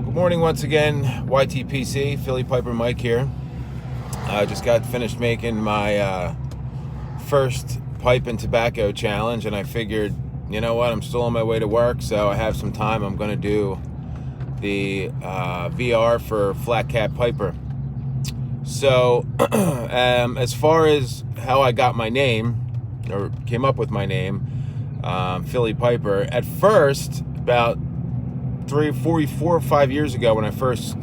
Well, good morning once again, YTPC, Philly Piper Mike here. I just got finished making my first pipe and tobacco challenge, and I figured, you know what, I'm still on my way to work, so I have some time. I'm going to do the VR for Flat Cap Piper. So, as far as how I got my name, or came up with my name, Philly Piper, at first, about 4 or 5 years ago, when I first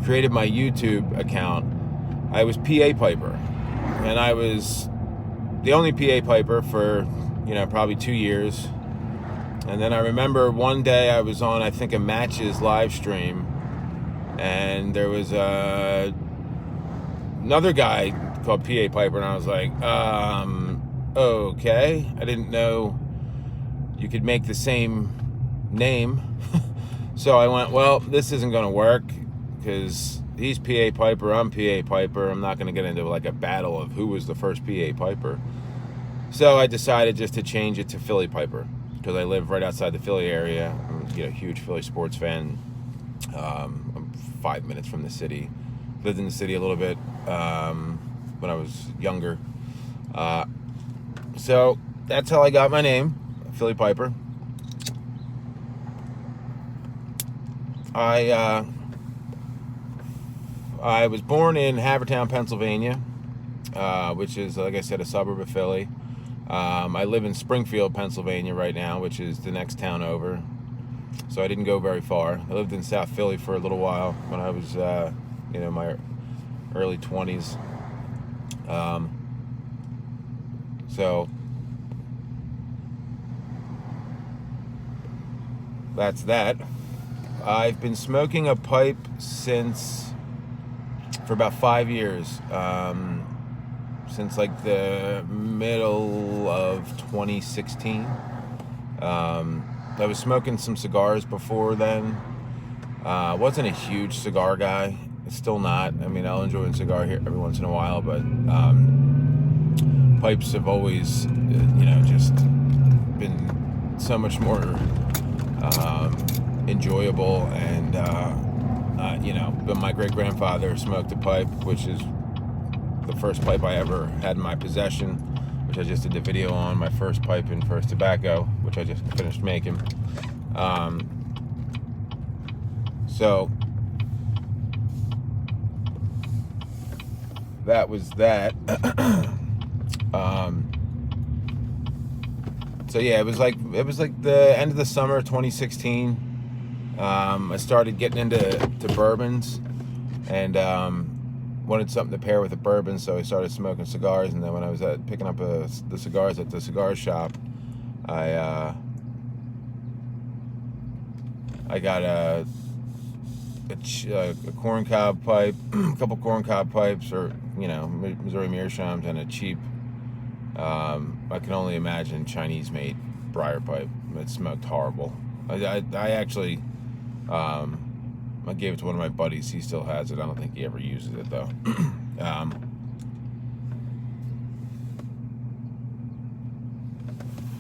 created my YouTube account, I was PA Piper, and I was the only PA Piper for probably 2 years. And then I remember one day I was on, I think, a Matches live stream, and there was another guy called PA Piper, and I was like, okay, I didn't know you could make the same name. So I went, well, this isn't going to work, because he's PA Piper, I'm PA Piper. I'm not going to get into like a battle of who was the first PA Piper. So I decided just to change it to Philly Piper, because I live right outside the Philly area. I'm a huge Philly sports fan. I'm 5 minutes from the city. Lived in the city a little bit when I was younger. So that's how I got my name, Philly Piper. I was born in Havertown, Pennsylvania, which is, like I said, a suburb of Philly. I live in Springfield, Pennsylvania right now, which is the next town over. So I didn't go very far. I lived in South Philly for a little while when I was, my early 20s. So that's that. I've been smoking a pipe for about 5 years, since like the middle of 2016. I was smoking some cigars before then. I wasn't a huge cigar guy. Still not. I mean, I'll enjoy a cigar here every once in a while, but pipes have always, just been so much more enjoyable. And but my great-grandfather smoked a pipe, which is the first pipe I ever had in my possession, which I just did the video on, my first pipe and first tobacco, which I just finished making. So that was that. So yeah, it was like the end of the summer 2016. I started getting into bourbons, and wanted something to pair with a bourbon, so I started smoking cigars. And then when I was picking up the cigars at the cigar shop, I got a corncob pipe, a couple corncob pipes, or Missouri meerschaums, and a cheap, I can only imagine, Chinese-made briar pipe. It smoked horrible. I actually, I gave it to one of my buddies. He still has it. I don't think he ever uses it, though.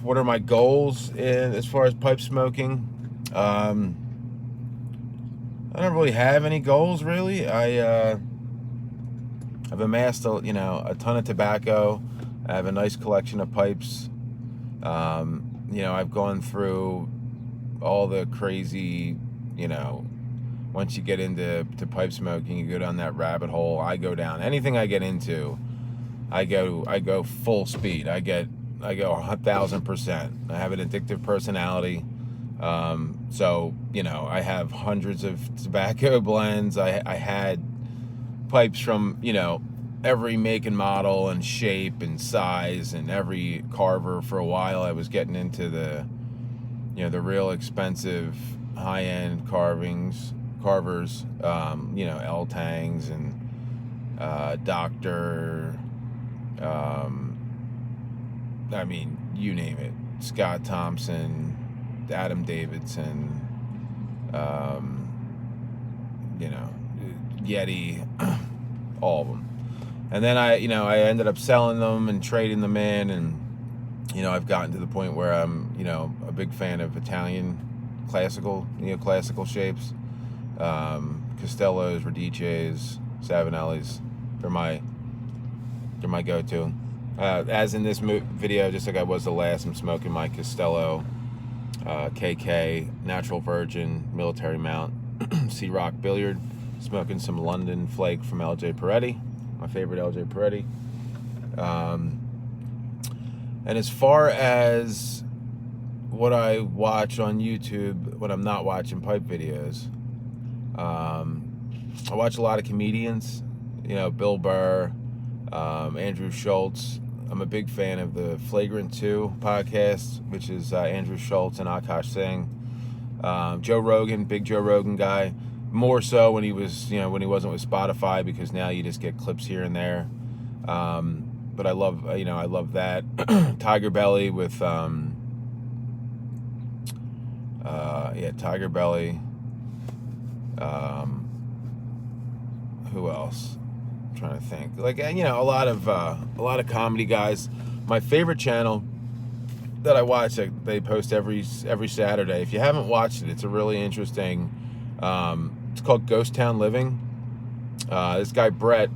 What are my goals as far as pipe smoking? I don't really have any goals, really. I've amassed a ton of tobacco. I have a nice collection of pipes. I've gone through all the crazy, once you get into pipe smoking, you go down that rabbit hole. I go down anything I get into. I go full speed. I go 1,000%. I have an addictive personality. So I have hundreds of tobacco blends. I had pipes from every make and model and shape and size and every carver. For a while I was getting into the real expensive high-end carvers, L-Tangs and Doctor, I mean, you name it, Scott Thompson, Adam Davidson, Yeti, all of them. And then I ended up selling them and trading them in, and I've gotten to the point where I'm a big fan of Italian classical, neoclassical shapes. Castellos, Radices, Savinellis, they're my go-to. As in this video, just like I was the last, I'm smoking my Castello KK Natural Virgin Military Mount Sea Rock Billiard. Smoking some London Flake from LJ Peretti, my favorite LJ Peretti. And as far as what I watch on YouTube when I'm not watching pipe videos, I watch a lot of comedians, Bill Burr, Andrew Schultz. I'm a big fan of the Flagrant 2 podcast, which is Andrew Schultz and Akash Singh. Joe Rogan, big Joe Rogan guy. More so when he was, when he wasn't with Spotify, because now you just get clips here and there. But I love, I love that. Tiger Belly with, Tiger Belly. Who else? I'm trying to think. Like, a lot of comedy guys. My favorite channel that I watch, they post every Saturday. If you haven't watched it, it's a really interesting. It's called Ghost Town Living. This guy Brett,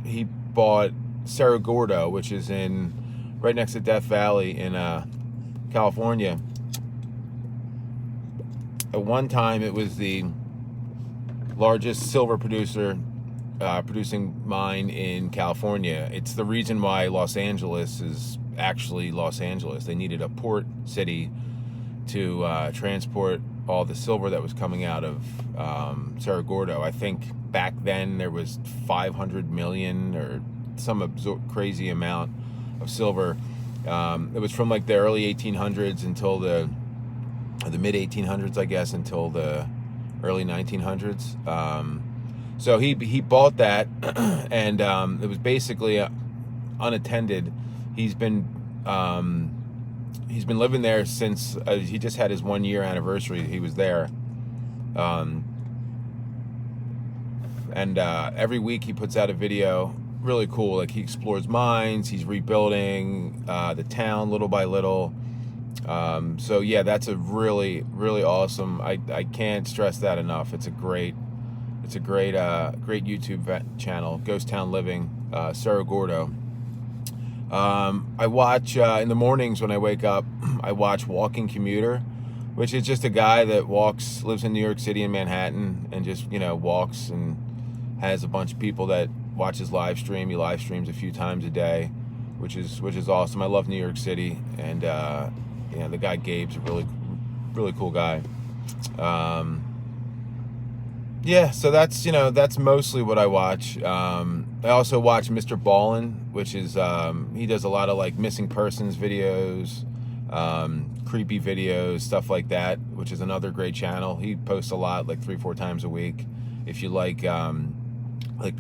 he bought Cerro Gordo, which is right next to Death Valley in California. At one time, it was the largest silver producing mine in California. It's the reason why Los Angeles is actually Los Angeles. They needed a port city to transport all the silver that was coming out of Cerro Gordo. I think back then there was 500 million or some crazy amount of silver. It was from like the early 1800s until the mid 1800s, I guess, until the early 1900s. So he bought that, and it was basically unattended. He's been living there since he just had his 1 year anniversary. He was there, and every week he puts out a video. Really cool. Like, he explores mines. He's rebuilding the town little by little. So yeah, that's a really, really awesome. I can't stress that enough. It's a great YouTube channel. Ghost Town Living, Cerro Gordo. I watch in the mornings when I wake up. I watch Walking Commuter, which is just a guy that lives in New York City in Manhattan, and just walks, and has a bunch of people that watch his live stream. He live streams a few times a day, which is awesome. I love New York City, and the guy Gabe's a really, really cool guy. So that's mostly what I watch. I also watch Mr. Ballin, which is he does a lot of like missing persons videos, creepy videos, stuff like that, which is another great channel. He posts a lot, like 3-4 times a week. If you like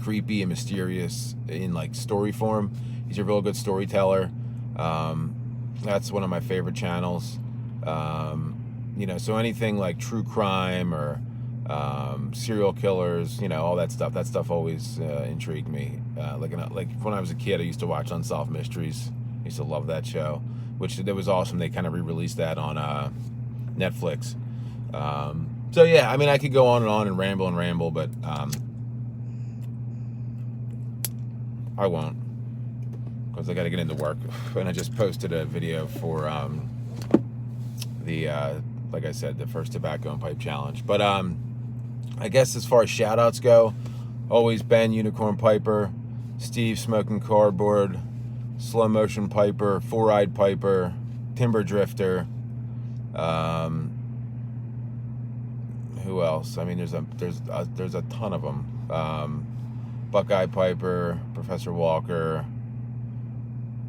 creepy and mysterious in like story form, he's a real good storyteller. That's one of my favorite channels. So anything like true crime or serial killers, all that stuff always intrigued me. Like when I was a kid, I used to watch Unsolved Mysteries. I used to love that show, which that was awesome. They kind of re-released that on Netflix. So yeah, I mean, I could go on and ramble, but I won't, because I got to get into work. And I just posted a video for like I said, the first tobacco and pipe challenge. But I guess as far as shout outs go, always Ben Unicorn Piper, Steve Smoking Cardboard, Slow Motion Piper, Four Eyed Piper, Timber Drifter. Who else? I mean, there's a ton of them. Buckeye Piper, Professor Walker.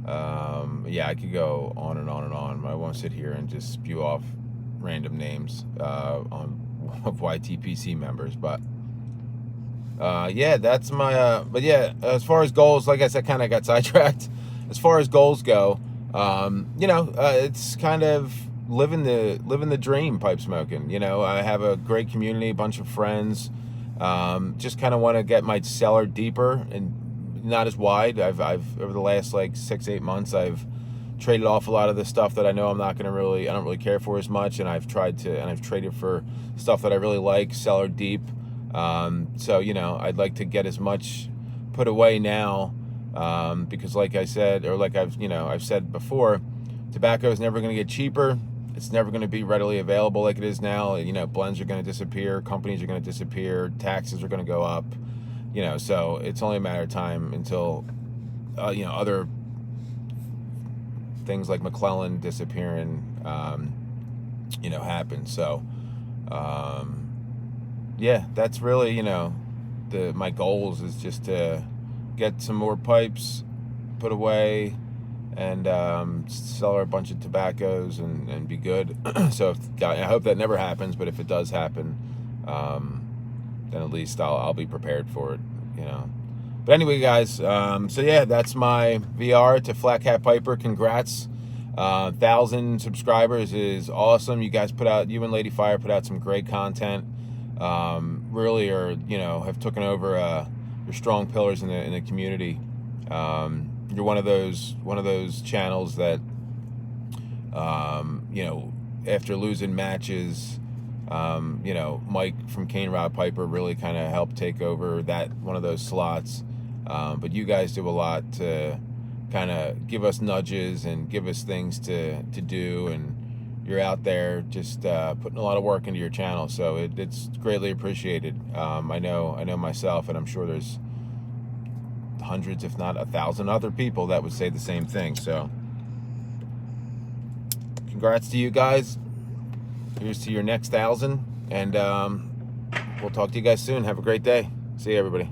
Yeah, I could go on and on and on. I won't sit here and just spew off random names of YTPC members, but yeah, that's my but yeah, as far as goals, like I said, kind of got sidetracked. As far as goals go, it's kind of living the dream, pipe smoking. I have a great community, a bunch of friends. Just kind of want to get my cellar deeper and not as wide. I've over the last like 6-8 months, I've traded off a lot of the stuff that I know I don't really care for as much, and I've traded for stuff that I really like, seller deep. So I'd like to get as much put away now, because like I said, or like I've said before, tobacco is never going to get cheaper. It's never going to be readily available like it is now. Blends are going to disappear, companies are going to disappear, taxes are going to go up. So it's only a matter of time until other things like McClellan disappearing happen. So yeah, that's really my goals is just to get some more pipes put away, and sell a bunch of tobaccos and be good. So I hope that never happens, but if it does happen, then at least I'll be prepared for it, But anyway, guys, so yeah, that's my VR to Flat Cat Piper. Congrats. 1,000 subscribers is awesome. You guys you and Lady Fire put out some great content. Really are, have taken over your strong pillars in the community. You're one of those channels that, after losing matches, Mike from Cane Rod Piper really kind of helped take over one of those slots. But you guys do a lot to kind of give us nudges and give us things to do, and you're out there just putting a lot of work into your channel, so it's greatly appreciated. I know myself, and I'm sure there's hundreds, if not 1,000 other people that would say the same thing. So congrats to you guys. Here's to your next 1,000, and we'll talk to you guys soon. Have a great day. See you, everybody.